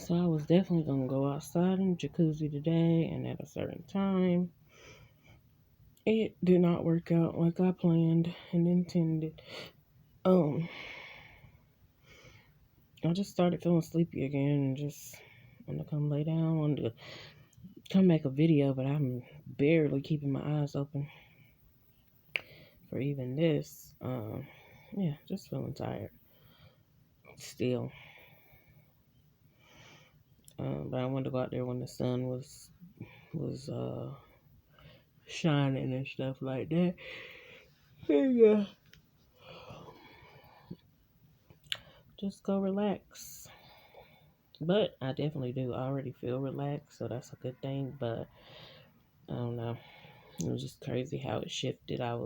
So I was definitely gonna go outside in the jacuzzi today and at a certain time. It did not work out like I planned and intended. Um, I just started feeling sleepy again and just wanted to come lay down. Wanted to come make a video, but I'm barely keeping my eyes open for even this. Yeah, just feeling tired still. But I wanted to go out there when the sun was shining and stuff like that. Yeah, just go relax. But I definitely do already feel relaxed, so that's a good thing. But I don't know. It was just crazy how it shifted. I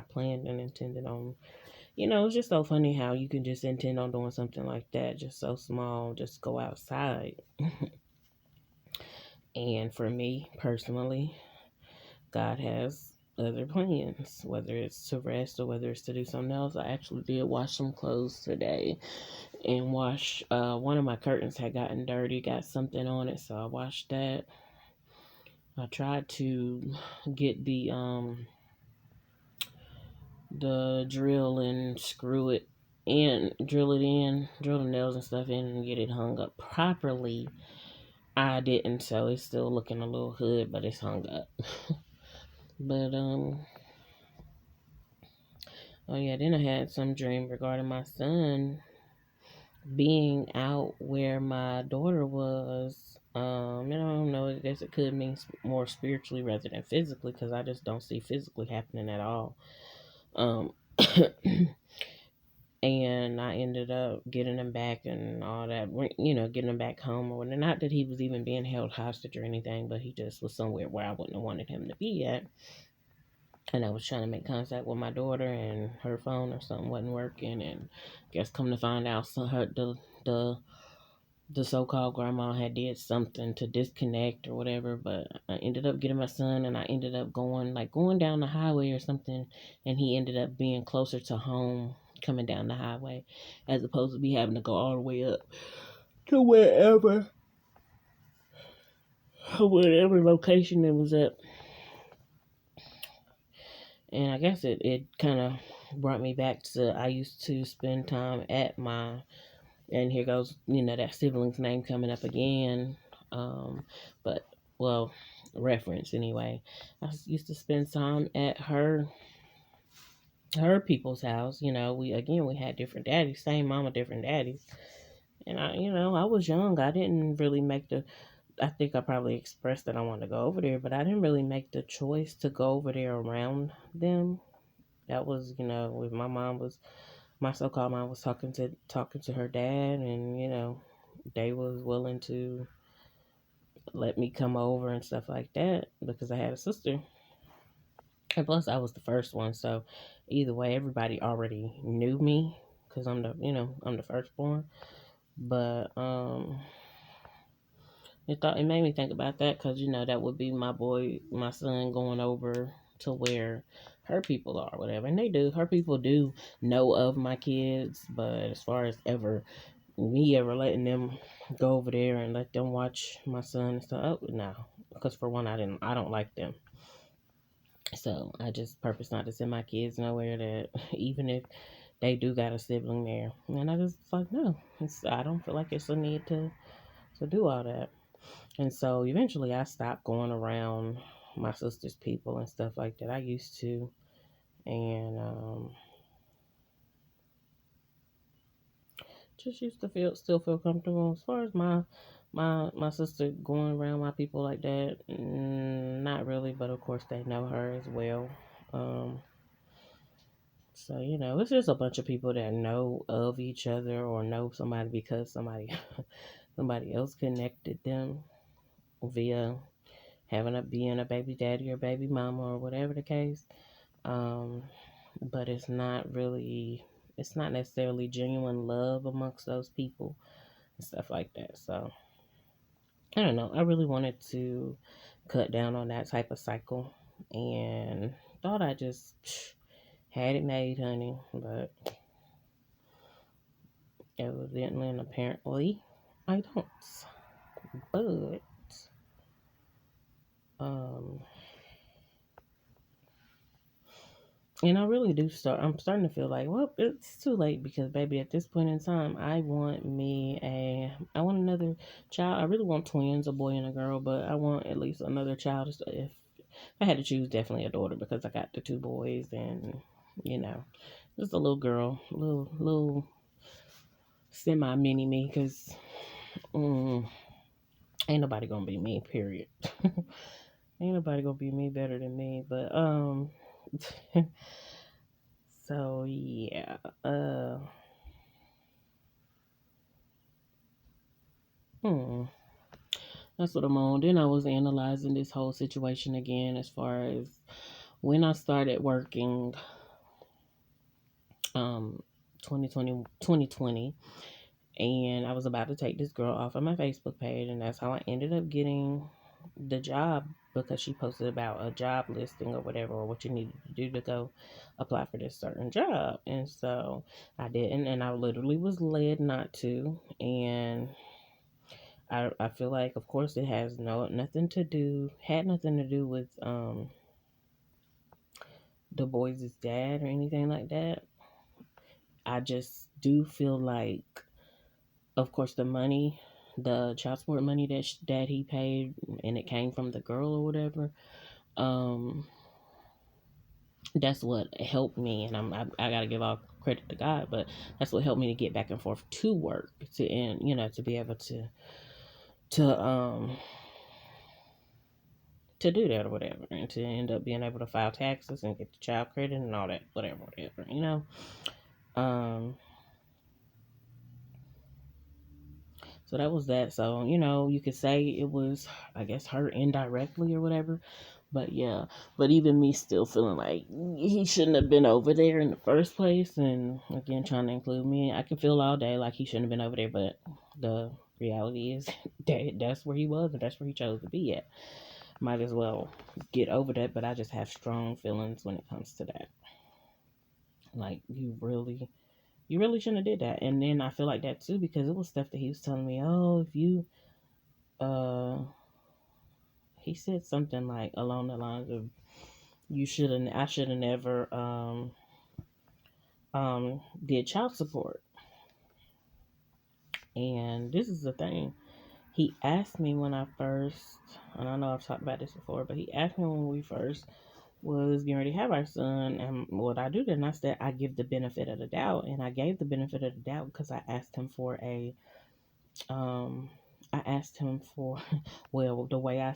planned and intended on, it's just so funny how you can just intend on doing something like that, just so small, just go outside. And for me personally, God has other plans, whether it's to rest or whether it's to do something else. I actually did wash some clothes today and one of my curtains had gotten dirty, got something on it, so I washed that. I tried to get the drill and screw it in, drill the nails and stuff in and get it hung up properly. I didn't, so it's still looking a little hood, but it's hung up. But oh yeah, then I had some dream regarding my son being out where my daughter was. And I don't know, I guess it could mean more spiritually rather than physically, because I just don't see physically happening at all. Um, and I ended up getting him back and all that, getting him back home or whatnot. Not that he was even being held hostage or anything, but he just was somewhere where I wouldn't have wanted him to be at. And I was trying to make contact with my daughter, and her phone or something wasn't working. And guess come to find out, so the the so-called grandma had did something to disconnect or whatever. But I ended up getting my son, and I ended up going down the highway or something, and he ended up being closer to home coming down the highway, as opposed to be having to go all the way up to wherever location it was at. And I guess it kind of brought me back to, I used to spend time at and here goes, that sibling's name coming up again. But, well, reference anyway. I used to spend time at her people's house. We had different daddies, same mama, different daddies. And I was young. I didn't really I think I probably expressed that I wanted to go over there, but I didn't really make the choice to go over there around them. That was, with my so-called mom was talking to her dad, and they was willing to let me come over and stuff like that because I had a sister, and plus I was the first one. So either way, everybody already knew me because I'm the firstborn. But it made me think about that because that would be my son going over to where her people are, whatever, and her people do know of my kids, but as far as me ever letting them go over there and let them watch my son and stuff, oh, no, because for one, I don't like them, so I just purpose not to send my kids nowhere that even if they do got a sibling there, and I just like no, I don't feel like it's a need to do all that. And so eventually I stopped going around my sister's people and stuff like that. I used to, and just used to still feel comfortable. As far as my sister going around my people like that, not really, but of course they know her as well. Um, so it's just a bunch of people that know of each other or know somebody because somebody else connected them via being a baby daddy or baby mama or whatever the case. Um, but it's not necessarily genuine love amongst those people and stuff like that. So I don't know. I really wanted to cut down on that type of cycle and thought I just had it made, honey. But evidently and apparently, I don't. But um and I really do I'm starting to feel like, well, it's too late because baby, at this point in time, I want another child. I really want twins, a boy and a girl, but I want at least another child. If I had to choose, definitely a daughter because I got the two boys and, you know, just a little girl, little semi mini me because mm, ain't nobody gonna be me, period. Ain't nobody gonna be me better than me, but so yeah, hmm, that's what I'm on. Then I was analyzing this whole situation again as far as when I started working, um, 2020, and I was about to take this girl off of my Facebook page, and that's how I ended up getting the job because she posted about a job listing or whatever, or what you needed to do to go apply for this certain job. And so I didn't, and I literally was led not to. And I feel like, of course, it has had nothing to do with the boys' dad or anything like that. I just do feel like, of course, the child support money that he paid, and it came from the girl or whatever. Um, that's what helped me, and I gotta give all credit to God, but that's what helped me to get back and forth to work to be able to to do that or whatever, and to end up being able to file taxes and get the child credit and all that, whatever. Um, so that was that. So you could say it was, I guess, her indirectly or whatever. But yeah, but even me still feeling like he shouldn't have been over there in the first place. And again, trying to include me, I can feel all day like he shouldn't have been over there. But the reality is that's where he was and that's where he chose to be at. Might as well get over that. But I just have strong feelings when it comes to that. Like you really shouldn't have did that. And then I feel like that too because it was stuff that he was telling me. Oh, if you uh, he said something like along the lines of I should have never did child support. And this is the thing. He asked me when I first, and I know I've talked about this before, but he asked me when we first was getting ready to have our son, and what I do then I said I give the benefit of the doubt, and I gave the benefit of the doubt because um, I asked him for, well, the way I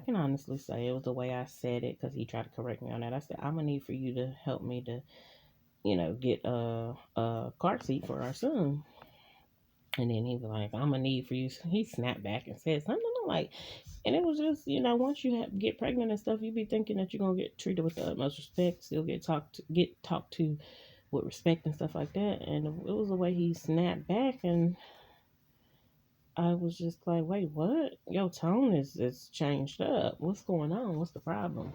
can honestly say it was the way I said it because he tried to correct me on that. I said I'm gonna need for you to help me to get a car seat for our son. And then he was like, I'm gonna need for you. He snapped back and said something. I'm like, and it was just, once you get pregnant and stuff, you be thinking that you're gonna get treated with the utmost respect, still get talked to with respect and stuff like that. And it was the way he snapped back, and I was just like, wait, what? Your tone is changed up. What's going on? What's the problem?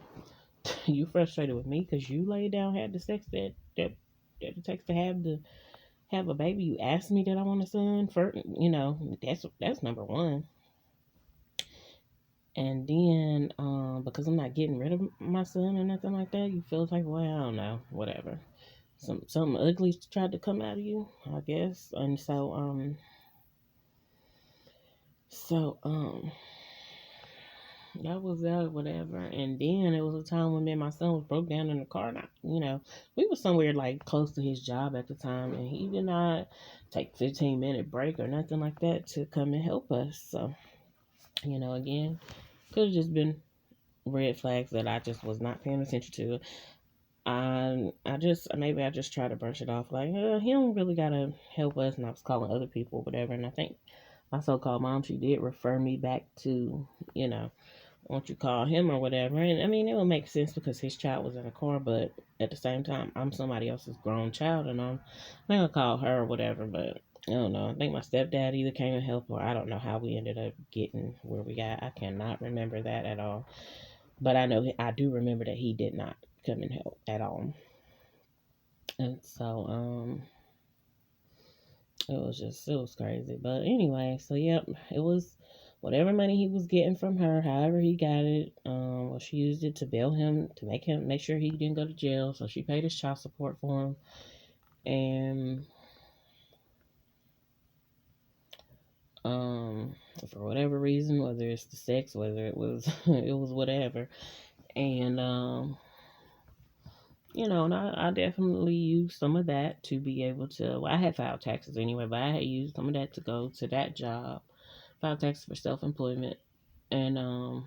You frustrated with me because you laid down, had the sex that it takes to have a baby. You asked me that I want a son. For that's number one. And then because I'm not getting rid of my son or nothing like that, you feel like, well, I don't know, whatever. Something ugly tried to come out of you, I guess. And so that was that, whatever. And then it was a time when me and my son was broke down in the car. And we were somewhere like close to his job at the time, and he did not take 15-minute break or nothing like that to come and help us. So, again, could have just been red flags that I just was not paying attention to. I just try to brush it off like he don't really gotta help us, and I was calling other people, whatever. And I think my so-called mom, she did refer me back to, you know, won't you call him or whatever. And I mean, it would make sense because his child was in a car, but at the same time, I'm somebody else's grown child, and I'm not gonna call her or whatever. But I don't know. I think my stepdad either came and helped, or I don't know how we ended up getting where we got. I cannot remember that at all. But I do remember that he did not come and help at all. And so, it was crazy. But anyway, so yep, it was whatever money he was getting from her, however he got it. Well, she used it to bail him, to make sure he didn't go to jail. So she paid his child support for him, and um, for whatever reason, whether it's the sex, whether it was it was whatever, and and I definitely used some of that to be able to. Well, I had filed taxes anyway, but I had used some of that to go to that job, filed taxes for self employment, and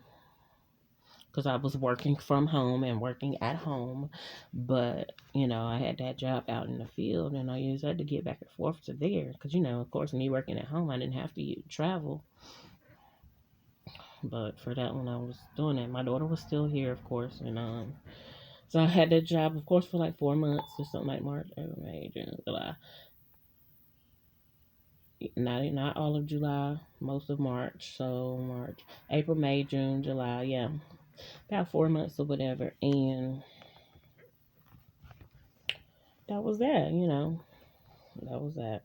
because I was working from home and working at home, but I had that job out in the field, and I used that to get back and forth to there. Because of course, me working at home, I didn't have to travel. But for that one, I was doing it. My daughter was still here, of course, and so I had that job, of course, for like 4 months or something, like March, April, May, June, July. Not all of July, most of March. So March, April, May, June, July, yeah, about 4 months or whatever, and that was that. That was that.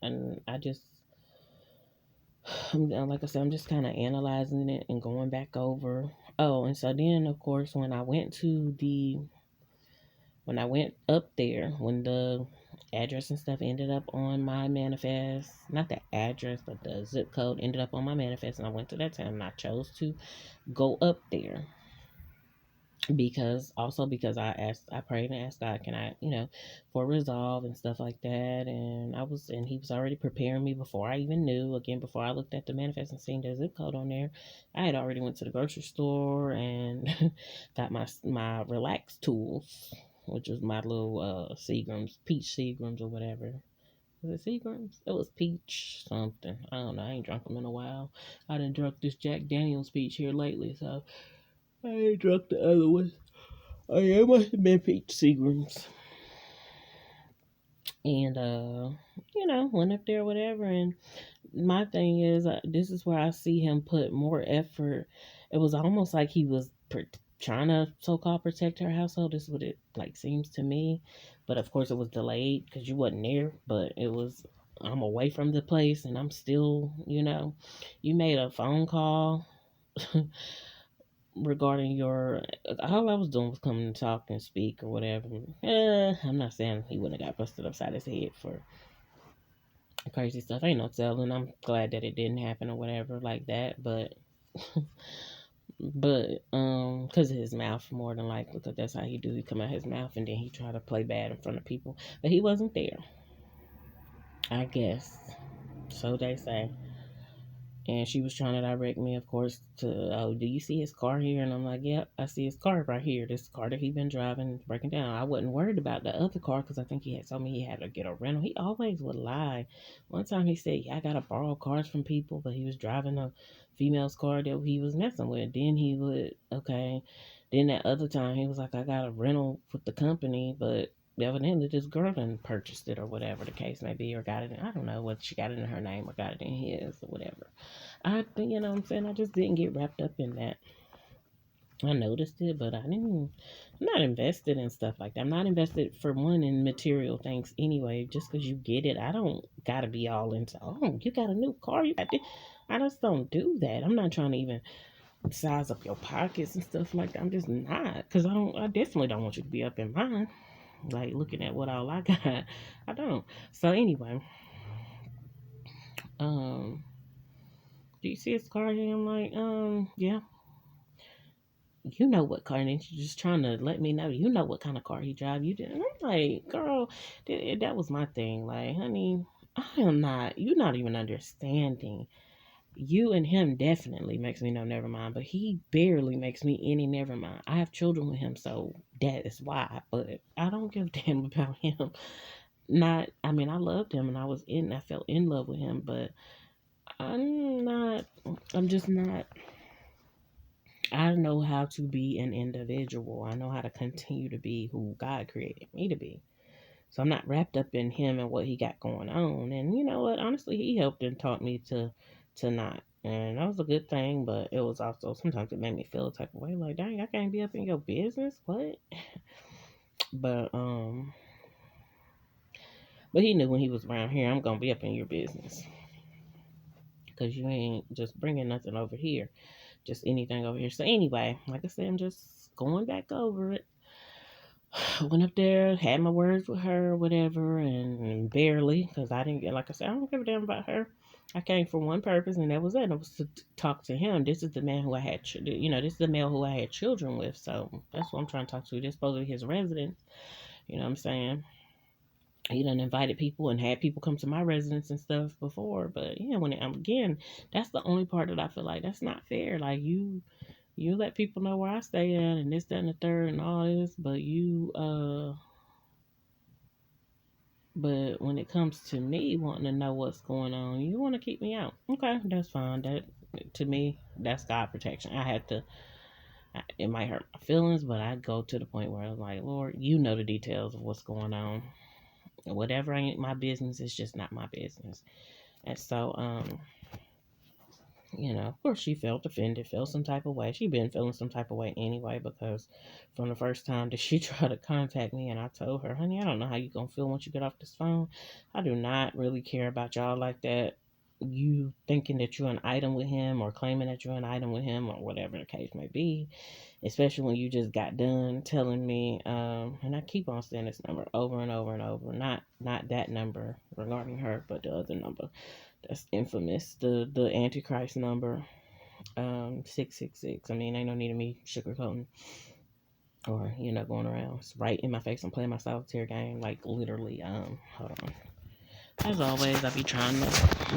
And I just, like I said, I'm just kind of analyzing it and going back over. Oh, and so then, of course, when I went up there, when the address and stuff ended up on my manifest, not the address, but the zip code ended up on my manifest, and I went to that town, and I chose to go up there because I prayed and asked God, can I, for resolve and stuff like that. And he was already preparing me before I even knew, again, before I looked at the manifest and seen the zip code on there. I had already went to the grocery store and got my relax tools, which was my little Seagrams, peach Seagrams or whatever. Was it Seagrams? It was peach something. I don't know. I ain't drunk them in a while. I done drunk this Jack Daniels peach here lately, so I ain't drunk the other one. Oh yeah, it must have been peach Seagrams. And went up there, whatever. And my thing is, this is where I see him put more effort. It was almost like he was trying to so-called protect her household. This is what it like seems to me. But of course, it was delayed because you wasn't there. But it was. I'm away from the place, and I'm still, you made a phone call regarding your all I was doing was coming to talk and speak or whatever. I'm not saying he wouldn't have got busted upside his head for crazy stuff. Ain't no telling. I'm glad that it didn't happen or whatever like that, but because of his mouth more than likely, because that's how he do. He come out his mouth and then he try to play bad in front of people, but he wasn't there. I guess so they say. And she was trying to direct me, of course, to, oh, do you see his car here? And I'm like, yep, I see his car right here. This car that he been driving, breaking down. I wasn't worried about the other car because I think he had told me he had to get a rental. He always would lie. One time he said, yeah, I got to borrow cars from people, but he was driving a female's car that he was messing with. Then he would, okay. Then that other time he was like, I got a rental with the company, but evidently this girl done purchased it or whatever the case may be, or got it in, I don't know whether she got it in her name or got it in his or whatever. I think, what I'm saying, I just didn't get wrapped up in that. I noticed it, but I'm not invested in stuff like that. I'm not invested, for one, in material things anyway. Just because you get it, I don't gotta be all into, oh, you got a new car, you got this. I just don't do that. I'm not trying to even size up your pockets and stuff like that. I'm just not, because I definitely don't want you to be up in mine, like looking at what all I got. I don't. So anyway, um, do you see his car here? I'm like, yeah. You know what car, and she's just trying to let me know, you know what kind of car he drive. You didn't. I'm like, girl, that was my thing. Like, honey, I am not. You're not even understanding. You and him definitely makes me know never mind, but he barely makes me any never mind. I have children with him, so that is why. But I don't give a damn about him. Not. I mean, I loved him, and I felt in love with him, but I'm not. I'm just not. I know how to be an individual. I know how to continue to be who God created me to be. So I'm not wrapped up in him and what he got going on. And you know what? Honestly, he helped and taught me to not. And that was a good thing, but it was also sometimes it made me feel a type of way, like, dang, I can't be up in your business. What? But But he knew when he was around here, I'm gonna be up in your business because you ain't just bringing nothing over here, just anything over here. So anyway, like I said, I'm just going back over it. Went up there, had my words with her, whatever, and barely, because I didn't get, like I said, I don't give a damn about her. I came for one purpose, and that was it. It was to talk to him. This is the man who I had, this is the male who I had children with. So that's what I'm trying to talk to. This supposed to be his residence. You know what I'm saying? He done invited people and had people come to my residence and stuff before. But yeah, when again, that's the only part that I feel like that's not fair. Like you let people know where I stay at and this, that, and the third and all this, but when it comes to me wanting to know what's going on, you want to keep me out. Okay, that's fine. That to me, that's God protection. I had to. It might hurt my feelings, but I go to the point where I'm like, Lord, you know the details of what's going on. Whatever ain't my business, it's just not my business. And so, of course she felt offended, felt some type of way. She been feeling some type of way anyway because from the first time that she tried to contact me and I told her, honey, I don't know how you gonna feel once you get off this phone. I do not really care about y'all like that. You thinking that you're an item with him or claiming that you're an item with him or whatever the case may be, especially when you just got done telling me, and I keep on saying this number over and over and over, not that number regarding her, but the other number that's infamous, the Antichrist number, 666. I mean, ain't no need of me sugarcoating or going around. It's right in my face. I'm playing my solitaire game, like literally. Hold on. As always, I be trying to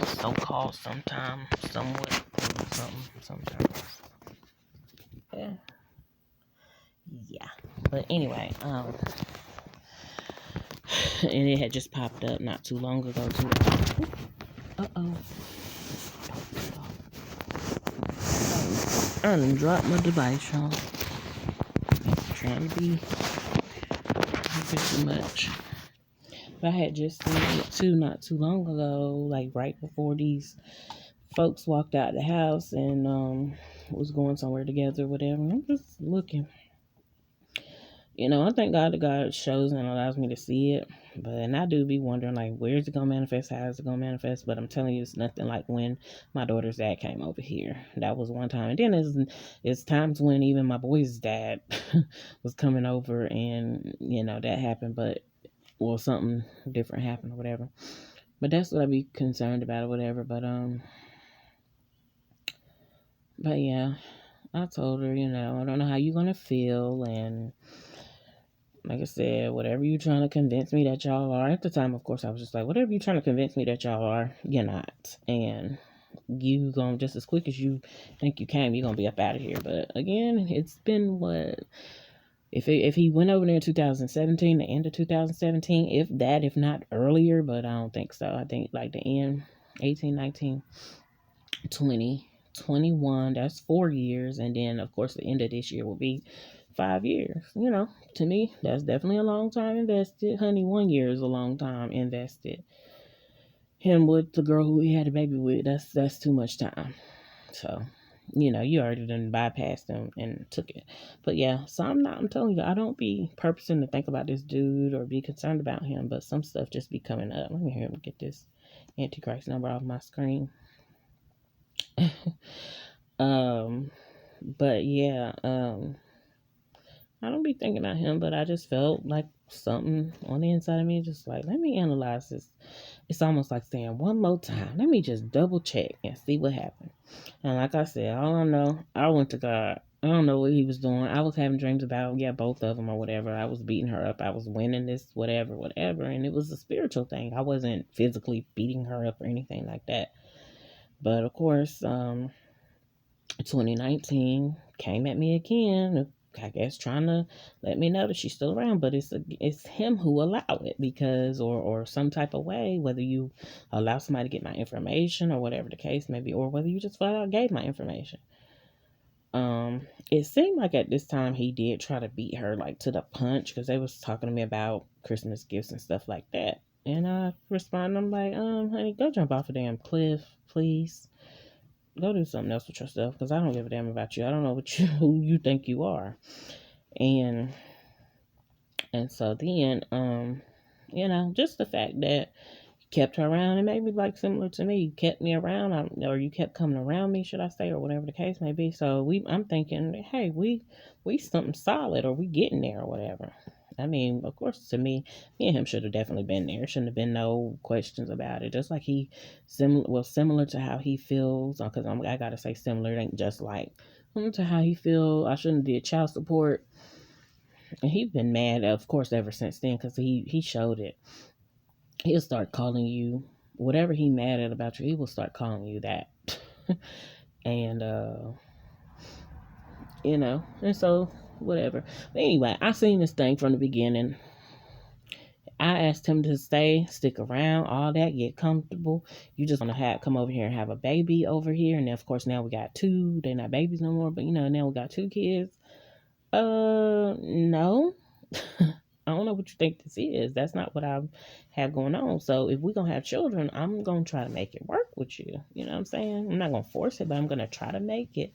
so-called sometime, somewhat, sometimes. Yeah. Yeah. But anyway, and it had just popped up not too long ago too. Uh-oh. I done dropped my device, y'all. Trying to be a bit too much. But I had just seen it too not too long ago, like right before these folks walked out the house and was going somewhere together or whatever. I'm just looking. I thank God that God shows and allows me to see it. And I do be wondering, like, where's it going to manifest? How is it going to manifest? But I'm telling you, it's nothing like when my daughter's dad came over here. That was one time. And then it's times when even my boy's dad was coming over and, that happened. Well, something different happened or whatever. But that's what I be concerned about or whatever. But yeah, I told her, I don't know how you're going to feel. And like I said, whatever you're trying to convince me that y'all are. At the time, of course, I was just like, whatever you're trying to convince me that y'all are, you're not. And you going just as quick as you think you came, you're going to be up out of here. But again, it's been what? If he went over there in 2017, the end of 2017, if not earlier, but I don't think so. I think like the end, 18, 19, 20, 21, that's 4 years. And then, of course, the end of this year will be 5 years. To me, that's definitely a long time invested. Honey, 1 year is a long time invested. Him with the girl who he had a baby with, that's too much time. So, you already done bypassed him and took it. But yeah, so I'm telling you, I don't be purposing to think about this dude or be concerned about him, but some stuff just be coming up. Let me hear him get this Antichrist number off my screen. But yeah, I don't be thinking about him, but I just felt like something on the inside of me, just like, let me analyze this. It's almost like saying one more time, let me just double check and see what happened. And like I said, all I know, I went to God. I don't know what he was doing. I was having dreams about, both of them or whatever. I was beating her up. I was winning this, whatever. And it was a spiritual thing. I wasn't physically beating her up or anything like that. But of course, 2019 came at me again. I guess trying to let me know that she's still around, but it's him who allowed it because or some type of way, whether you allow somebody to get my information or whatever the case may be, or whether you just flat out gave my information. It seemed like at this time he did try to beat her like to the punch because they was talking to me about Christmas gifts and stuff like that. And I responded, I'm like, honey, go jump off a damn cliff, please. Go do something else with yourself because I don't give a damn about you. I don't know who you think you are. And so then, Just the fact that kept her around and maybe like similar to me, you kept me around, or you kept coming around me, should I say, or whatever the case may be. So I'm thinking, hey, we something solid, or we getting there, or whatever. I mean, of course, to me and him should have definitely been there. Shouldn't have been no questions about it. Just like similar to how he feels, because I gotta say similar. It ain't just like similar to how he feel. I shouldn't have did child support, and he been mad, of course, ever since then, because he showed it. He'll start calling you whatever he mad at about you. He will start calling you that, and and so whatever. But anyway, I seen this thing from the beginning. I asked him to stick around, all that, get comfortable. You just want to come over here and have a baby over here, and then of course now we got two. They're not babies no more, but now we got two kids. No. I don't know what you think this is. That's not what I have going on. So if we're gonna have children, I'm gonna try to make it work with you. You know what I'm saying? I'm not gonna force it, but I'm gonna try to make it.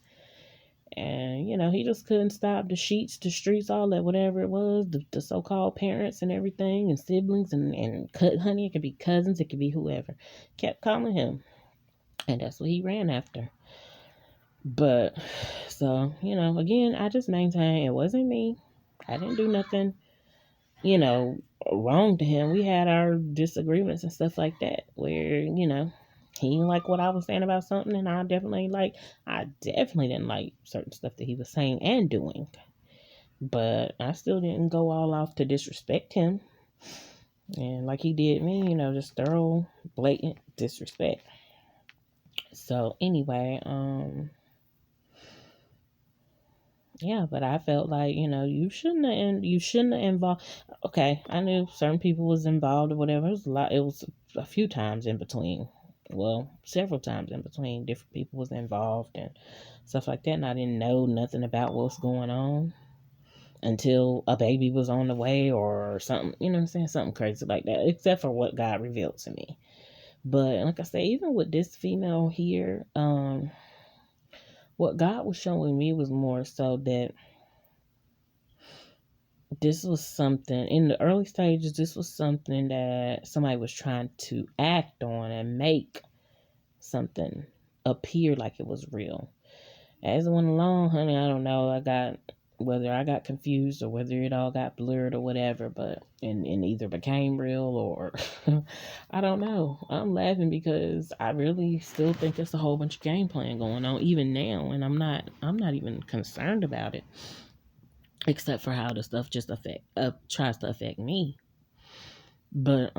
And he just couldn't stop the sheets, the streets, all that, whatever it was, the so-called parents and everything, and siblings, and honey, it could be cousins, it could be whoever, kept calling him, and that's what he ran after. But so again, I just maintain it wasn't me. I didn't do nothing wrong to him. We had our disagreements and stuff like that, where he didn't like what I was saying about something, and I definitely didn't like certain stuff that he was saying and doing. But I still didn't go all off to disrespect him, and like he did me, just thorough, blatant disrespect. So anyway, yeah, but I felt like you shouldn't have involved. Okay, I knew certain people was involved or whatever. It was a lot. It was a few times in between. Well, several times in between, different people was involved and stuff like that, and I didn't know nothing about what's going on until a baby was on the way or something. You know what I'm saying? Something crazy like that. Except for what God revealed to me. But like I say, even with this female here, what God was showing me was more so that this was something in the early stages. This was something that somebody was trying to act on and make something appear like it was real. As it went along, honey, I don't know. Whether I got confused or whether it all got blurred or whatever, but and either became real or I don't know. I'm laughing because I really still think it's a whole bunch of game playing going on even now, and I'm not even concerned about it, except for how the stuff just tries to affect me. But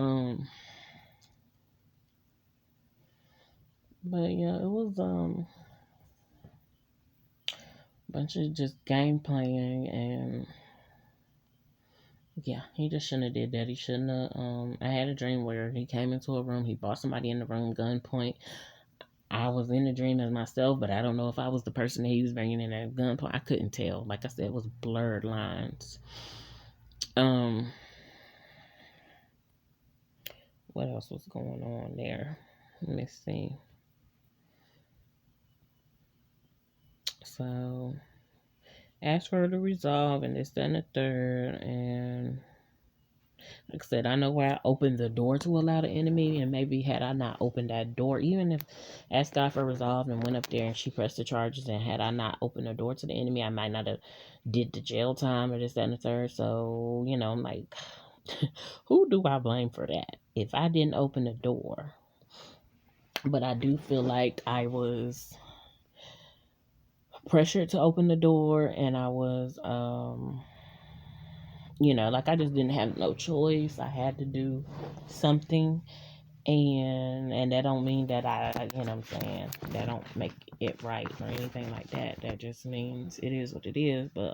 yeah, it was a bunch of just game playing, and yeah, he just shouldn't have did that. He shouldn't have. I had a dream where he came into a room, he brought somebody in the room, gunpoint. I was in the dream as myself, but I don't know if I was the person that he was bringing in at gunpoint. I couldn't tell. Like I said, it was blurred lines. Um, what else was going on there? Let me see. So, asked for the resolve and this, that, and the third, and like I said, I know where I opened the door to allow the enemy, and maybe had I not opened that door, even if asked God for resolve and went up there and she pressed the charges, and had I not opened the door to the enemy, I might not have did the jail time or this, that, and the third. So, I'm like, who do I blame for that? If I didn't open the door. But I do feel like I was pressured to open the door, and I was like I just didn't have no choice. I had to do something, and that don't mean that I'm saying, that don't make it right or anything like that. That just means it is what it is. But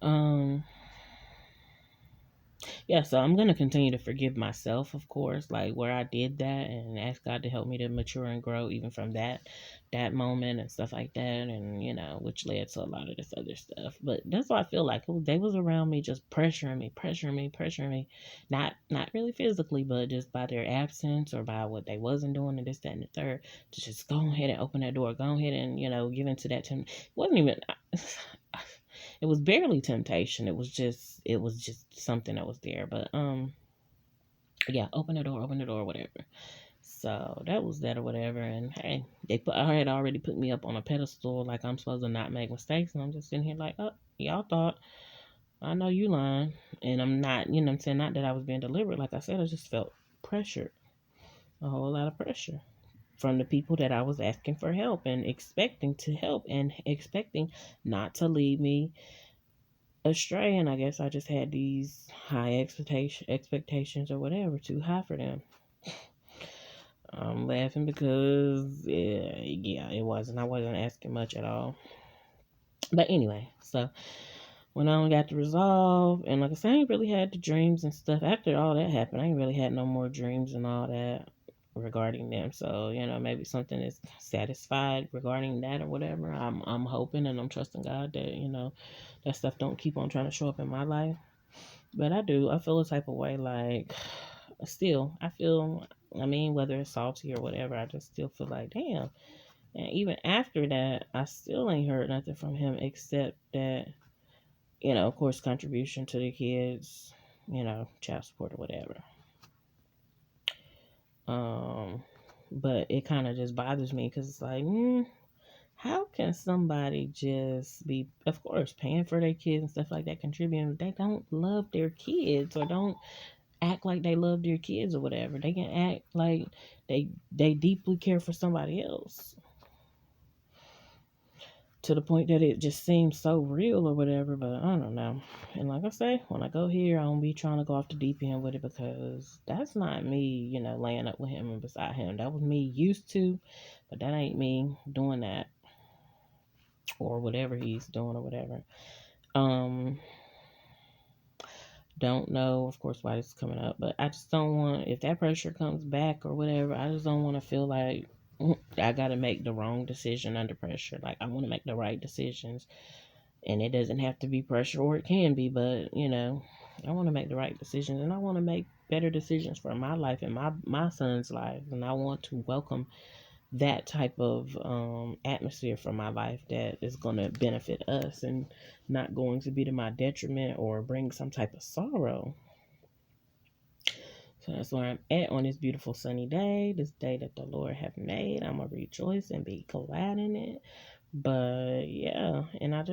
um yeah, so I'm gonna continue to forgive myself, of course, like where I did that, and ask God to help me to mature and grow even from that moment and stuff like that, and which led to a lot of this other stuff. But that's why I feel like they was around me, just pressuring me, not really physically, but just by their absence or by what they wasn't doing and this, that, and the third, to just go ahead and open that door, go ahead and give into that to me. It wasn't even. it was barely temptation. It was just something that was there. But yeah, open the door, whatever. So that was that or whatever. And hey, I had already put me up on a pedestal, like I'm supposed to not make mistakes, and I'm just sitting here like, oh, y'all thought I know you lying, and I'm not. You know what I'm saying? Not that I was being deliberate. Like I said, I just felt pressured, a whole lot of pressure from the people that I was asking for help and expecting to help and expecting not to lead me astray. And I guess I just had these high expectations or whatever, too high for them. I'm laughing because yeah, it wasn't. I wasn't asking much at all. But anyway, so when I only got to resolve, and like I said, I ain't really had the dreams and stuff. After all that happened, I ain't really had no more dreams and all that regarding them. So, maybe something is satisfied regarding that or whatever. I'm hoping and I'm trusting God that, that stuff don't keep on trying to show up in my life. But I do. I feel a type of way like still, I feel, whether it's salty or whatever, I just still feel like, damn. And even after that, I still ain't heard nothing from him except that, of course, contribution to the kids, child support or whatever. But it kind of just bothers me because it's like, how can somebody just be, of course, paying for their kids and stuff like that, contributing, but they don't love their kids or don't act like they love their kids or whatever. They can act like they deeply care for somebody else to the point that it just seems so real or whatever. But I don't know. And like I say, when I go here, I don't be trying to go off the deep end with it because that's not me, laying up with him and beside him. That was me used to, but that ain't me doing that or whatever he's doing or whatever. Um, don't know, of course, why this is coming up, but I just don't want, if that pressure comes back or whatever, I just don't want to feel like I got to make the wrong decision under pressure. Like, I want to make the right decisions, and it doesn't have to be pressure, or it can be, but, I want to make the right decisions, and I want to make better decisions for my life and my son's life, and I want to welcome that type of atmosphere for my life that is going to benefit us and not going to be to my detriment or bring some type of sorrow. So that's where I'm at on this beautiful sunny day, this day that the Lord have made. I'm going to rejoice and be glad in it. But yeah, and I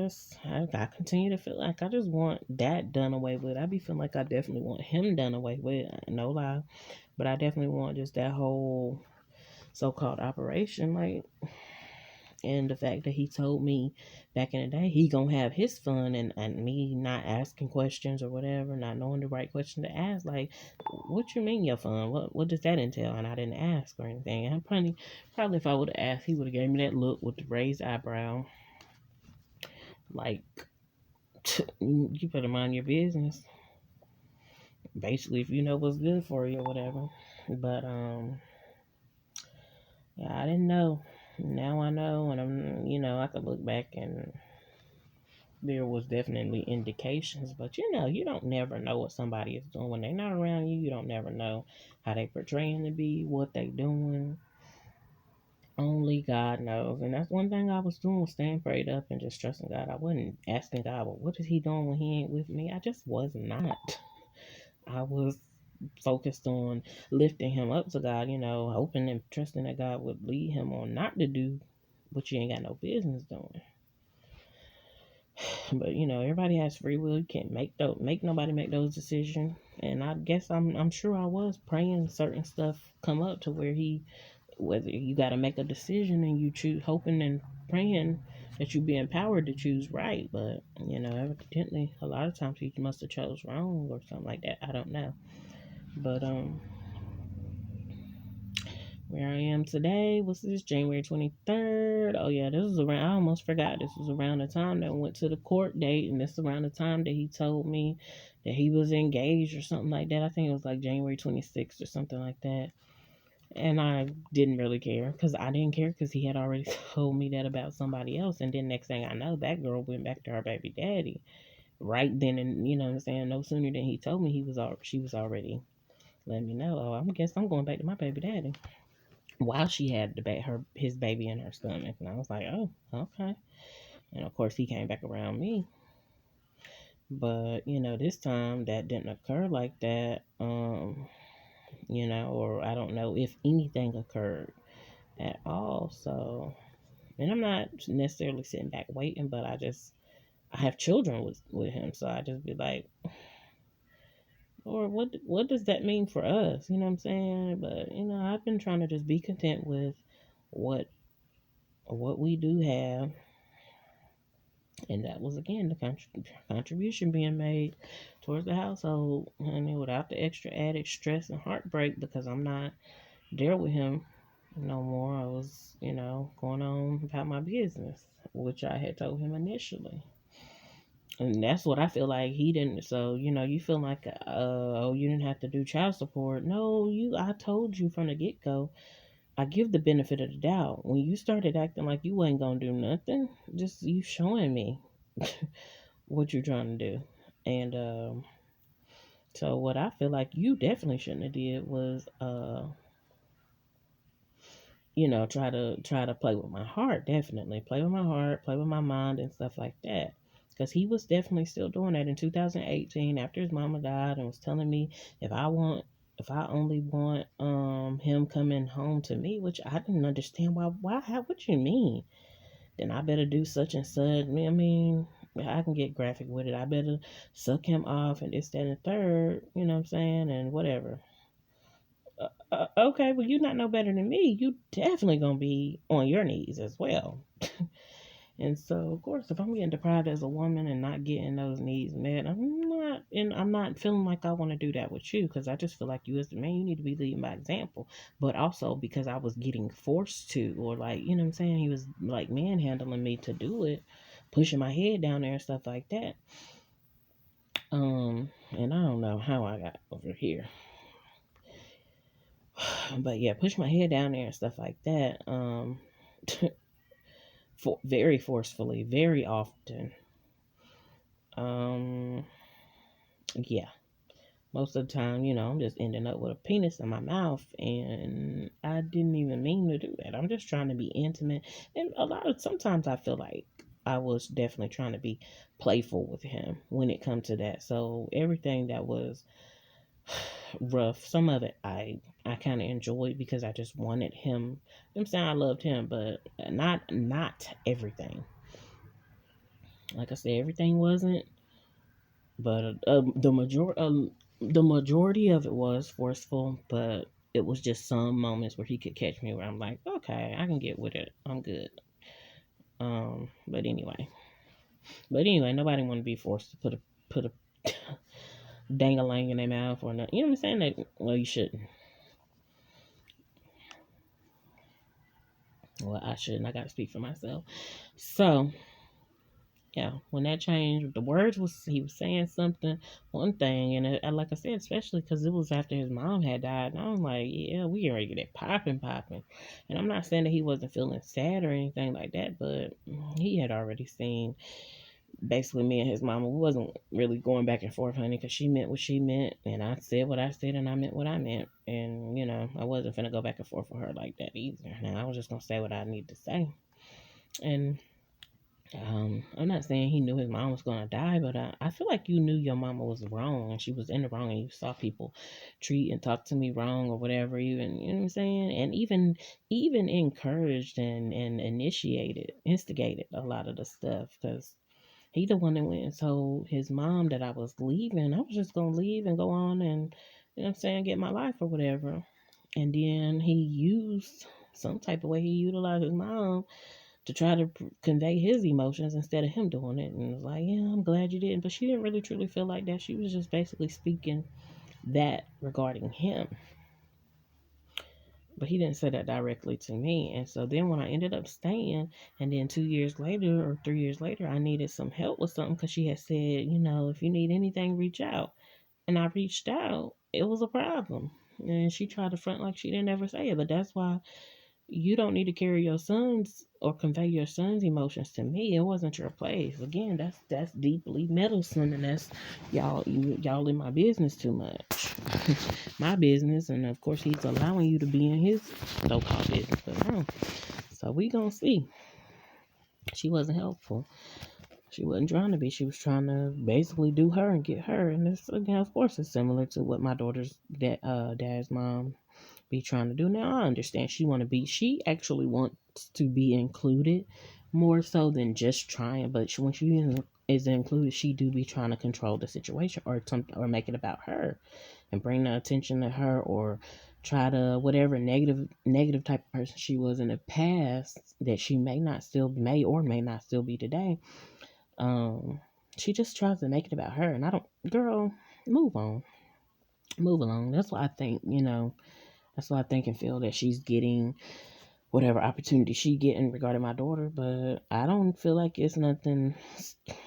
continue to feel like I just want that done away with. I be feeling like I definitely want him done away with, no lie. But I definitely want just that whole so-called operation, like, and the fact that he told me back in the day he gonna have his fun, and me not asking questions or whatever, not knowing the right question to ask, like, what you mean your fun, what does that entail? And I didn't ask or anything. And probably if I would have asked, he would have gave me that look with the raised eyebrow, like, you better mind your business, basically, if you know what's good for you or whatever. But yeah, I didn't know. Now I know, and I could look back and there was definitely indications, but you don't never know what somebody is doing when they're not around you. You don't never know how they portraying to be, what they doing. Only God knows. And that's one thing I was doing, was staying prayed up and just trusting God. I wasn't asking God, well, what is he doing when he ain't with me? I just was not. I was focused on lifting him up to God, hoping and trusting that God would lead him on not to do what you ain't got no business doing. But everybody has free will. You can't make nobody make those decisions. And I guess I'm sure I was praying certain stuff come up to where whether you got to make a decision and you choose, hoping and praying that you be empowered to choose right. But evidently a lot of times he must have chose wrong or something like that. I don't know. But where I am today, what's this, January 23rd? Oh yeah, this was around, I almost forgot, this was around the time that I went to the court date, and this is around the time that he told me that he was engaged or something like that. I think it was like January 26th or something like that. And I didn't really care, because I didn't care, because he had already told me that about somebody else. And then next thing I know, that girl went back to her baby daddy right then, and you know what I'm saying, no sooner than he told me, she was already letting me know, oh, I guess I'm going back to my baby daddy, while she had his baby in her stomach. And I was like, oh, okay. And of course he came back around me. But, this time that didn't occur like that. Or I don't know if anything occurred at all. So, and I'm not necessarily sitting back waiting, but I have children with him, so I just be like, or what does that mean for us? You know what I'm saying? But I've been trying to just be content with what what we do have, and that was again the contribution being made towards the household, and without the extra added stress and heartbreak because I'm not there with him no more. I was, going on about my business, which I had told him initially. And that's what I feel like he didn't. So, you feel like, oh, you didn't have to do child support. No, I told you from the get go. I give the benefit of the doubt. When you started acting like you wasn't going to do nothing, just you showing me what you're trying to do. And so, what I feel like you definitely shouldn't have did was, try to play with my heart. Definitely play with my heart, play with my mind, and stuff like that. Because he was definitely still doing that in 2018 after his mama died, and was telling me if I only want him coming home to me, which I didn't understand how what you mean? Then I better do such and such. I mean, I can get graphic with it. I better suck him off and this, that, and the third. You know what I'm saying? And whatever. Okay, well, you not no better than me. You definitely gonna be on your knees as well. And so, of course, if I'm getting deprived as a woman and not getting those needs met, I'm not feeling like I want to do that with you because I just feel like you as the man, you need to be leading by example. But also because I was getting forced to, or like, you know what I'm saying? He was like manhandling me to do it, pushing my head down there and stuff like that. And I don't know how I got over here. But yeah, push my head down there and stuff like that. Very forcefully, very often. Um, yeah, most of the time, I'm just ending up with a penis in my mouth, and I didn't even mean to do that. I'm just trying to be intimate, and sometimes I feel like I was definitely trying to be playful with him when it comes to that. So everything that was rough, some of it I kind of enjoyed because I just wanted him. I'm saying I loved him, but not everything. Like I said, everything wasn't, but the majority of it was forceful. But it was just some moments where he could catch me where I'm like, okay, I can get with it. I'm good. But anyway, nobody want to be forced to put a dang-a-lang in their mouth or not. You know what I'm saying? Well, you shouldn't. Well, I shouldn't. I got to speak for myself. So, yeah, when that changed, the words was he was saying something, one thing, and like I said, especially because it was after his mom had died, and I was like, yeah, we already get it popping, and I'm not saying that he wasn't feeling sad or anything like that, but he had already seen basically me and his mama. We wasn't really going back and forth, honey, because she meant what she meant, and I said what I said, and I meant what I meant, and I wasn't finna go back and forth with her like that either. Now I was just gonna say what I need to say, and I'm not saying he knew his mom was gonna die, but I feel like you knew your mama was wrong and she was in the wrong, and you saw people treat and talk to me wrong or whatever. Even you know what I'm saying, and even encouraged and instigated a lot of the stuff because he the one that went and told his mom that I was leaving. I was just gonna leave and go on and you know what I'm saying, get my life or whatever. And then he used some type of way he utilized his mom to try to convey his emotions instead of him doing it. And it was like, yeah, I'm glad you didn't. But she didn't really truly feel like that. She was just basically speaking that regarding him. But he didn't say that directly to me. And so then when I ended up staying, and then 2 years later or 3 years later, I needed some help with something because she had said, if you need anything, reach out. And I reached out. It was a problem. And she tried to front like she didn't ever say it. But that's why you don't need to carry your son's or convey your son's emotions to me. It wasn't your place. Again, that's deeply meddlesome, and that's y'all in my business too much. My business, and of course he's allowing you to be in his so-called business. But no. So we gonna see. She wasn't helpful. She wasn't trying to be. She was trying to basically do her and get her. And this again, of course, is similar to what my daughter's dad's mom be trying to do. Now I understand she want to be. She actually wants to be included more so than just trying. But when she is included, she do be trying to control the situation or something or make it about her and bring the attention to her or try to whatever negative type of person she was in the past that she may not still be today. um, she just tries to make it about her, and I don't, girl, move on, move along. That's why I think, that's why I think and feel that she's getting whatever opportunity she getting regarding my daughter, but I don't feel like it's nothing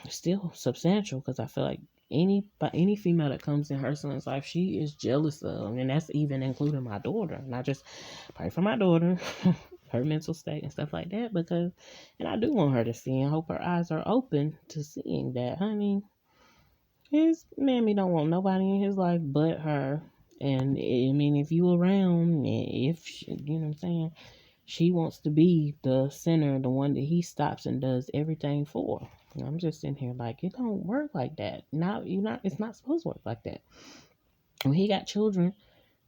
still substantial because I feel like any female that comes in her son's life, she is jealous of, and that's even including my daughter. And I just pray for my daughter, her mental state and stuff like that, because, and I do want her to see and hope her eyes are open to seeing that, honey, his mammy don't want nobody in his life but her. And I mean, if you around, if you know what I'm saying, she wants to be the center, the one that he stops and does everything for. And I'm just in here like, it don't work like that. Not you not. It's not supposed to work like that. When he got children,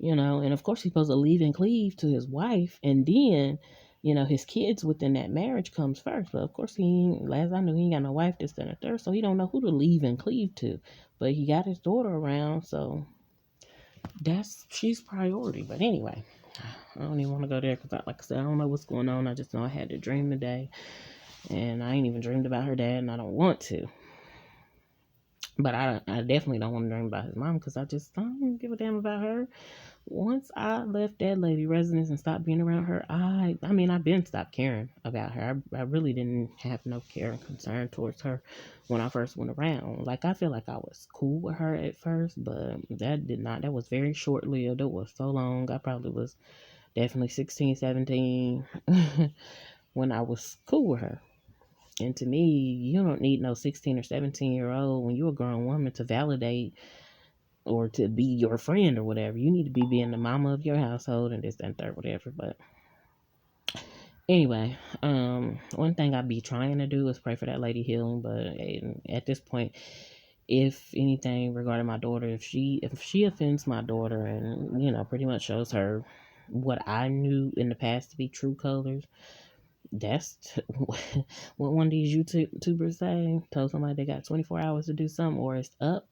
and of course he's supposed to leave and cleave to his wife, and then, his kids within that marriage comes first. But of course last I knew, he ain't got no wife, this, and a third, so he don't know who to leave and cleave to. But he got his daughter around, so she's priority. But anyway, I don't even want to go there because, like I said, I don't know what's going on. I just know I had a dream today, and I ain't even dreamed about her dad, and I don't want to. But I definitely don't want to dream about his mom because I just don't give a damn about her. Once I left that lady residence and stopped being around her, I mean, I've been stopped caring about her. I really didn't have no care and concern towards her when I first went around. Like, I feel like I was cool with her at first, but that was very short lived. It was so long. I probably was definitely 16, 17 when I was cool with her. And to me, you don't need no 16 or 17-year-old when you're a grown woman to validate or to be your friend or whatever. You need to be being the mama of your household and this, that, and third, whatever. But anyway, one thing I be trying to do is pray for that lady healing. But at this point, if anything regarding my daughter, if she offends my daughter and pretty much shows her what I knew in the past to be true colors, that's what one of these YouTubers say. Told somebody they got 24 hours to do something, or it's up.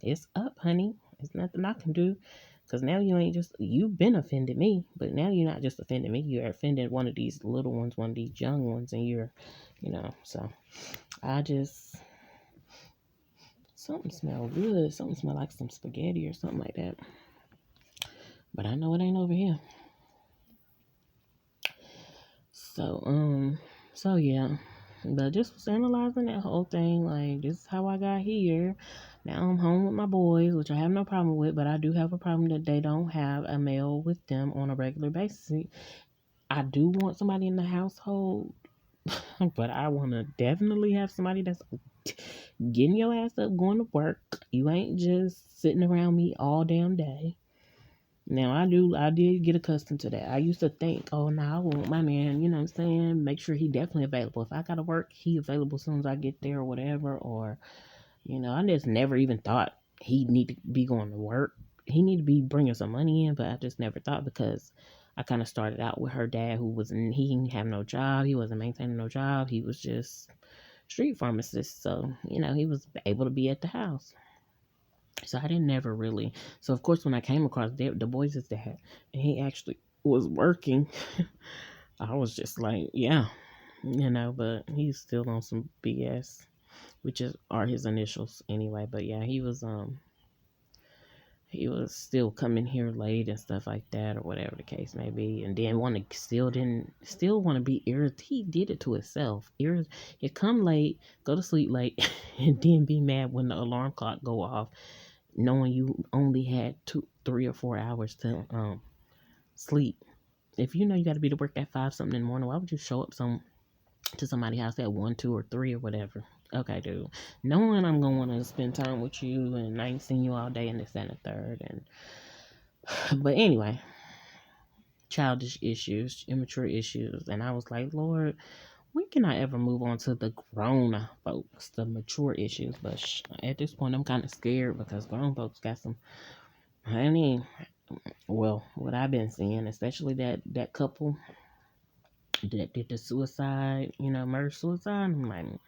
It's up, honey. It's nothing I can do. Because now you've been offended me, but now you're not just offending me, you're offending one of these little ones, one of these young ones, and so I just, something smell good, something smell like some spaghetti or something like that. But I know it ain't over here. So yeah. But just was analyzing that whole thing, like, this is how I got here. Now I'm home with my boys, which I have no problem with, but I do have a problem that they don't have a male with them on a regular basis. I do want somebody in the household, but I want to definitely have somebody that's getting your ass up, going to work. You ain't just sitting around me all damn day. Now I did get accustomed to that. I used to think, oh no, I want my man, you know what I'm saying, make sure he definitely available. If I gotta work, he available as soon as I get there or whatever. Or, I just never even thought he need to be going to work. He need to be bringing some money in, but I just never thought because I kind of started out with her dad he didn't have no job. He wasn't maintaining no job. He was just street pharmacist. So, he was able to be at the house. So I didn't never really. So of course, when I came across the boys' dad, and he actually was working, I was just like, yeah, But he's still on some BS, which are his initials anyway. But yeah, he was still coming here late and stuff like that, or whatever the case may be. And then still want to be irritated. He did it to himself. He come late, go to sleep late, and then be mad when the alarm clock go off, knowing you only had 2, 3, or 4 hours to sleep. If you know you got to be to work at 5 something in the morning, why would you show up to somebody's house at 1, 2, or 3 or whatever? Okay, dude. Knowing I'm gonna want to spend time with you, and I ain't seen you all day, and this and the third, but anyway, childish issues, immature issues, and I was like, Lord, when can I ever move on to the grown folks, the mature issues? But at this point, I'm kind of scared because grown folks got some, honey. Well, what I've been seeing, especially that couple that did the suicide, murder suicide. I'm like, and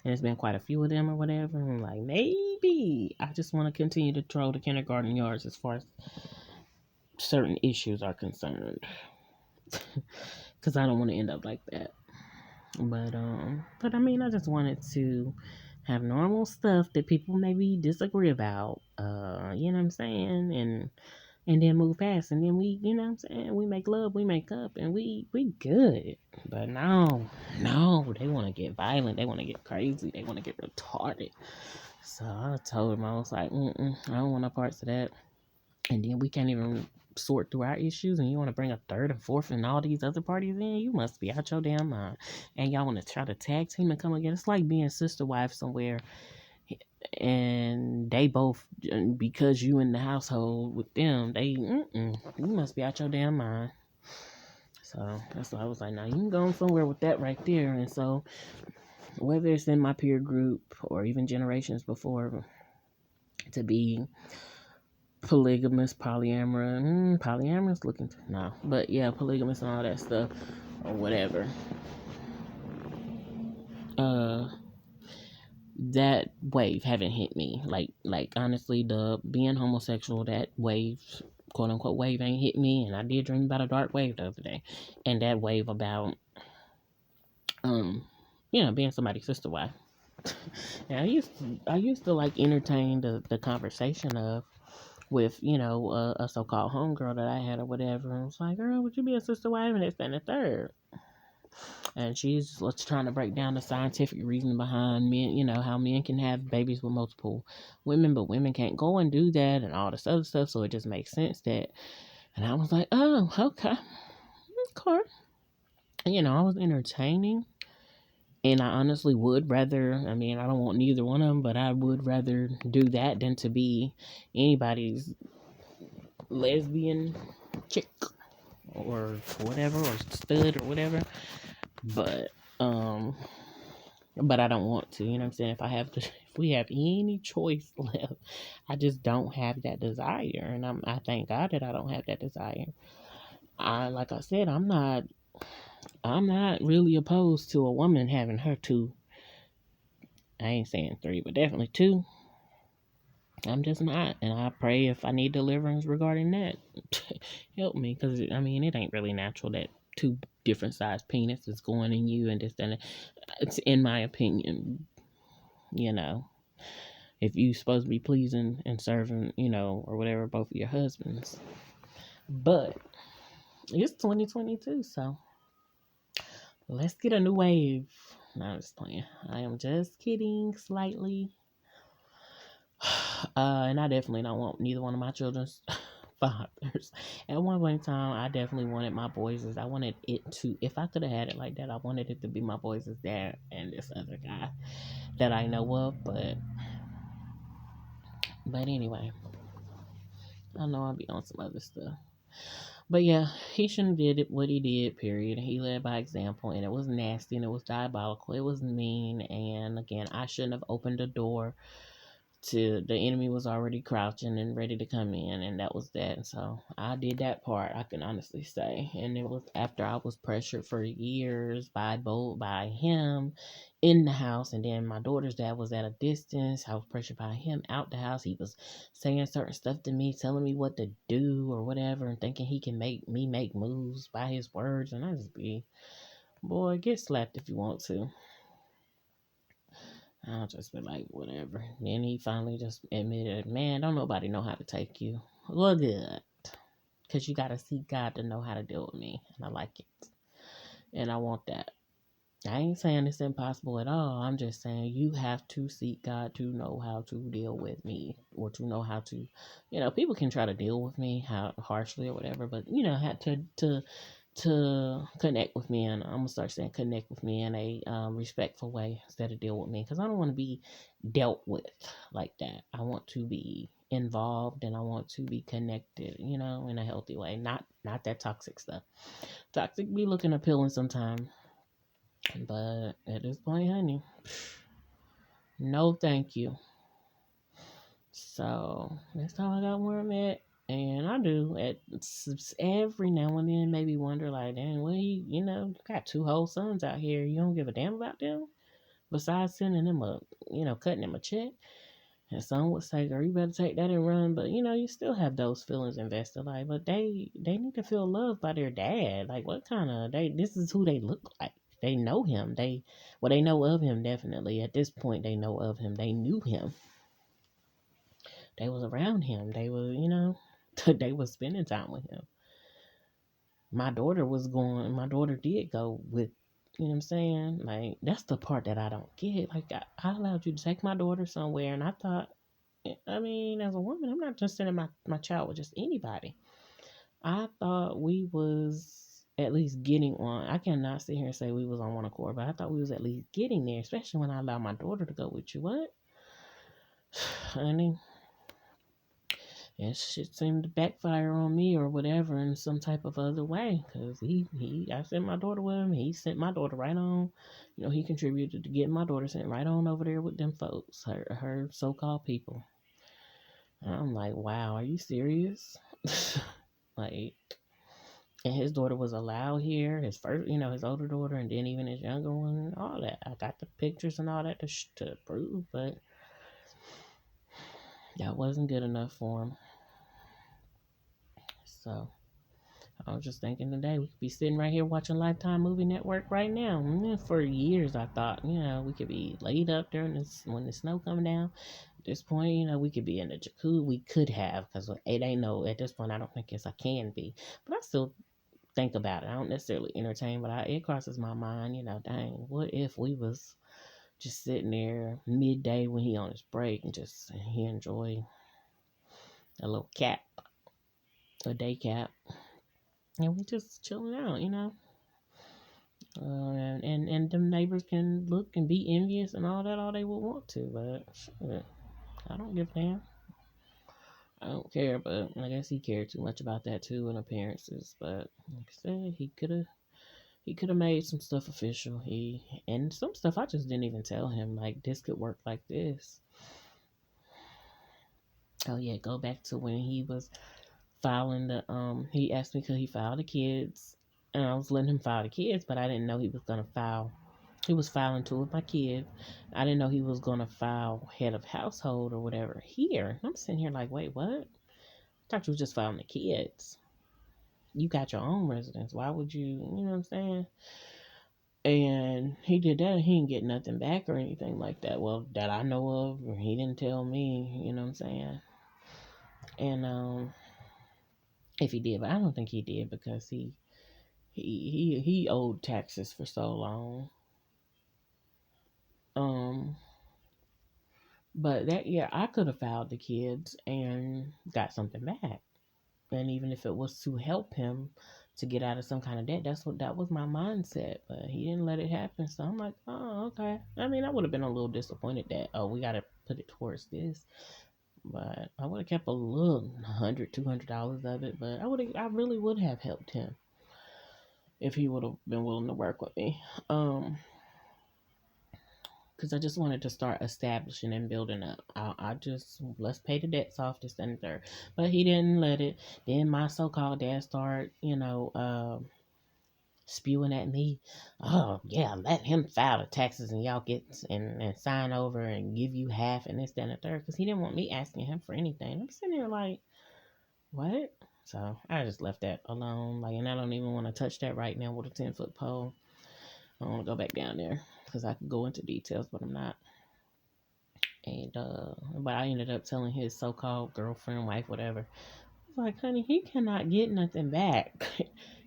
it's been quite a few of them or whatever. I'm like, maybe I just want to continue to troll the kindergarten yards as far as certain issues are concerned, because I don't want to end up like that. But I mean, I just wanted to have normal stuff that people maybe disagree about. You know what I'm saying? And then move past, and then we, you know what I'm saying, we make love, we make up, and we good. But no, they want to get violent, they want to get crazy, they want to get retarded. So I told him, I was like, I don't want no parts of that. And then we can't even sort through our issues, and you want to bring a third and fourth and all these other parties in? You must be out your damn mind. And y'all want to try to tag team and come again? It's like being sister wife somewhere, and they both, because you in the household with them, they you must be out your damn mind. So that's why I was like, now you can go somewhere with that right there. And so whether it's in my peer group or even generations before, to be polygamous, polyamorous looking no, but yeah, polygamous and all that stuff or whatever. That wave haven't hit me. Like honestly, the being homosexual, that wave, quote unquote wave, ain't hit me. And I did dream about a dark wave the other day, and that wave about being somebody's sister wife. And I used to like entertain the conversation of with a so-called homegirl that I had or whatever. And it's like, girl, would you be a sister wife? And it's and the third. And she's trying to break down the scientific reason behind men, how men can have babies with multiple women, but women can't go and do that and all this other stuff. So it just makes sense that. And I was like, oh, okay. Okay. I was entertaining. And I honestly would rather, I mean, I don't want neither one of them, but I would rather do that than to be anybody's lesbian chick or whatever, or stud or whatever. But, but I don't want to, you know what I'm saying? If we have any choice left, I just don't have that desire. And I thank God that I don't have that desire. Like I said, I'm not really opposed to a woman having her two. I ain't saying three, but definitely two. I'm just not. And I pray if I need deliverance regarding that, help me. Because, I mean, it ain't really natural that two different sized penises going in you and this and that. It's in my opinion, if you supposed to be pleasing and serving, or whatever, both of your husbands. But it's 2022, so let's get a new wave. No, I'm just playing. I am just kidding slightly. And I definitely don't want neither one of my children's fathers. At one point in time, I definitely wanted my boys' I wanted it to, if I could have had it like that, I wanted it to be my boys' dad and this other guy that I know of. But anyway, I know I'll be on some other stuff. But yeah, he shouldn't have did it what he did, period. He led by example, and it was nasty, and it was diabolical, it was mean, and again, I shouldn't have opened the door to the enemy. Was already crouching and ready to come in, and that was that. So I did that part, I can honestly say. And it was after I was pressured for years by him in the house, and then my daughter's dad was at a distance. I was pressured by him out the house. He was saying certain stuff to me, telling me what to do or whatever, and thinking he can make me make moves by his words. And I just be, boy, get slapped if you want to. I'll just be like, whatever. Then he finally just admitted, man, don't nobody know how to take you. Well, good. Because you got to seek God to know how to deal with me. And I like it. And I want that. I ain't saying it's impossible at all. I'm just saying you have to seek God to know how to deal with me. Or to know how to, people can try to deal with me how harshly or whatever. But, have to connect with me, and I'm gonna start saying connect with me in a respectful way instead of deal with me, because I don't want to be dealt with like that. I want to be involved, and I want to be connected, in a healthy way, not that toxic stuff. Toxic be looking appealing sometimes, But at this point, honey, no thank you. So that's how I got where I'm at. And I do every now and then maybe wonder like, dang, well, got two whole sons out here. You don't give a damn about them besides sending them cutting them a check. And some would say, girl, you better take that and run. But you still have those feelings invested. Like, but they need to feel loved by their dad. Like, what kind of this is who they look like. They know him. They know of him definitely. At this point, they know of him. They knew him. They was around him. They were, they was spending time with him. My daughter did go with, you know what I'm saying? Like, that's the part that I don't get. Like, I allowed you to take my daughter somewhere, and I thought, I mean, as a woman, I'm not just sending my child with just anybody. I thought we was at least getting on. I cannot sit here and say we was on one accord, but I thought we was at least getting there, especially when I allowed my daughter to go with you. What? Honey, and shit seemed to backfire on me or whatever in some type of other way. Cause I sent my daughter with him. He sent my daughter right on. He contributed to getting my daughter sent right on over there with them folks, her so-called people. And I'm like, wow, are you serious? Like, and his daughter was allowed here. His first, his older daughter, and then even his younger one, and all that. I got the pictures and all that to prove, but that wasn't good enough for him. So I was just thinking today we could be sitting right here watching Lifetime Movie Network right now. For years I thought, we could be laid up during this when the snow coming down. At this point, we could be in the jacuzzi. We could have, because it ain't no, at this point I don't think I can be. But I still think about it. I don't necessarily entertain, but it crosses my mind, dang, what if we was just sitting there midday when he on his break and just he enjoy a little cap, a day cap, and we just chilling out, and them neighbors can look and be envious and all that all they would want to, but shit, I don't give a damn. I don't care, but I guess he cared too much about that too and appearances. But like I said, he could have made some stuff official. And some stuff I just didn't even tell him. Like, this could work like this. Oh yeah, go back to when he was filing he asked me could he file the kids, and I was letting him file the kids, but I didn't know he was gonna file. He was filing two of my kids. I didn't know he was gonna file head of household or whatever here. I'm sitting here like, wait, what? I thought you was just filing the kids. You got your own residence. Why would you? You know what I'm saying? And he did that, and he didn't get nothing back or anything like that. Well, that I know of, or he didn't tell me. You know what I'm saying? And if he did, but I don't think he did because he owed taxes for so long. Um, but that year I could have filed the kids and got something back, and even if it was to help him to get out of some kind of debt, that was my mindset. But he didn't let it happen, so I'm like, oh, okay. I mean, I would have been a little disappointed that we got to put it towards this, but I would have kept a little $100, $200 of it. But I really would have helped him if he would have been willing to work with me. Because I just wanted to start establishing and building up. I just, let's pay the debts off, this and third. But he didn't let it. Then my so-called dad started, spewing at me. Oh, yeah, let him file the taxes and y'all get and sign over and give you half and this, that, and the third. Because he didn't want me asking him for anything. I'm sitting there like, what? So I just left that alone. Like, and I don't even want to touch that right now with a 10-foot pole. I don't want to go back down there because I could go into details, but I'm not. And but I ended up telling his so-called girlfriend, wife, whatever. I was like, honey, he cannot get nothing back.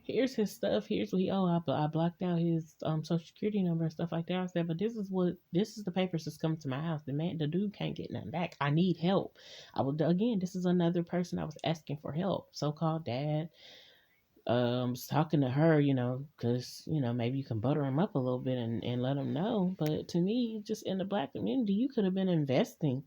Here's his stuff. Here's what he I blocked out his social security number and stuff like that. I said, but this is the papers that's coming to my house. The dude can't get nothing back. I need help. This is another person I was asking for help. So-called dad. Was talking to her, because, maybe you can butter him up a little bit and let him know. But to me, just in the black community, you could have been investing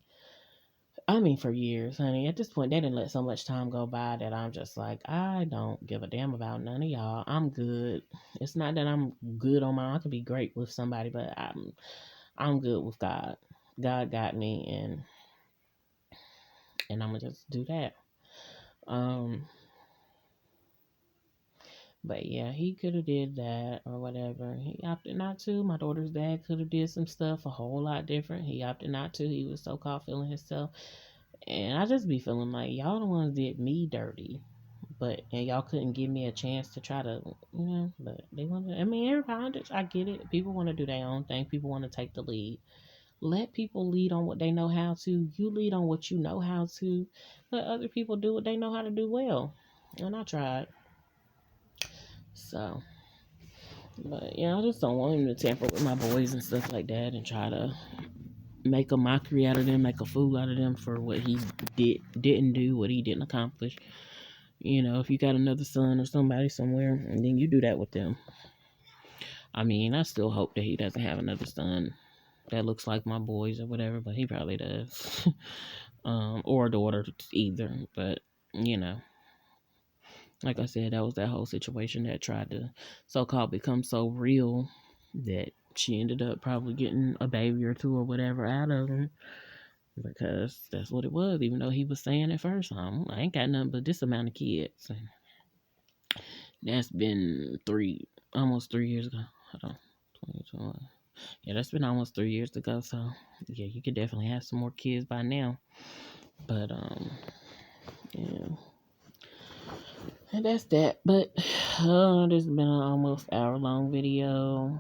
I mean, for years, honey. At this point, they didn't let so much time go by that I'm just like, I don't give a damn about none of y'all. I'm good. It's not that I'm good on my own. I could be great with somebody, but I'm good with God. God got me, and I'm gonna just do that. Um, but yeah, he could have did that or whatever. He opted not to. My daughter's dad could have did some stuff a whole lot different. He opted not to. He was so caught feeling himself, and I just be feeling like y'all the ones did me dirty. But and y'all couldn't give me a chance to try to, but they want to. I mean, everybody, I get it. People want to do their own thing. People want to take the lead. Let people lead on what they know how to. You lead on what you know how to. Let other people do what they know how to do well. And I tried. So, but yeah, I just don't want him to tamper with my boys and stuff like that and try to make a mockery out of them, make a fool out of them for what he didn't do, what he didn't accomplish. If you got another son or somebody somewhere, and then you do that with them. I mean, I still hope that he doesn't have another son that looks like my boys or whatever, but he probably does. Or a daughter, either. But, like I said, that was that whole situation that tried to so-called become so real that she ended up probably getting a baby or two or whatever out of him. Because that's what it was, even though he was saying at first, I ain't got nothing but this amount of kids. And that's been almost 3 years ago. Hold on. 2021. Yeah, that's been almost 3 years ago. So yeah, you could definitely have some more kids by now. But yeah. And that's that. But this has been an almost hour-long video.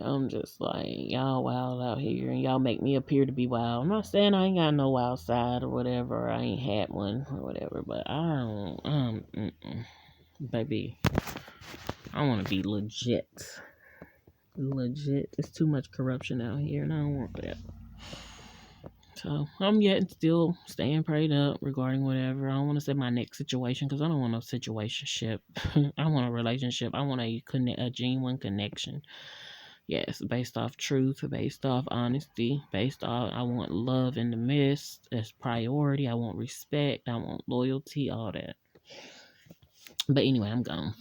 I'm just like, y'all wild out here, and y'all make me appear to be wild. I'm not saying I ain't got no wild side or whatever. I ain't had one or whatever, but I don't, baby, I want to be legit. Legit. There's too much corruption out here, and I don't want that. So I'm yet still staying prayed up regarding whatever. I don't want to say my next situation because I don't want a situationship. I want a relationship. I want a genuine connection. Yes, based off truth, based off honesty, based off, I want love in the midst as priority. I want respect. I want loyalty, all that. But anyway, I'm gone.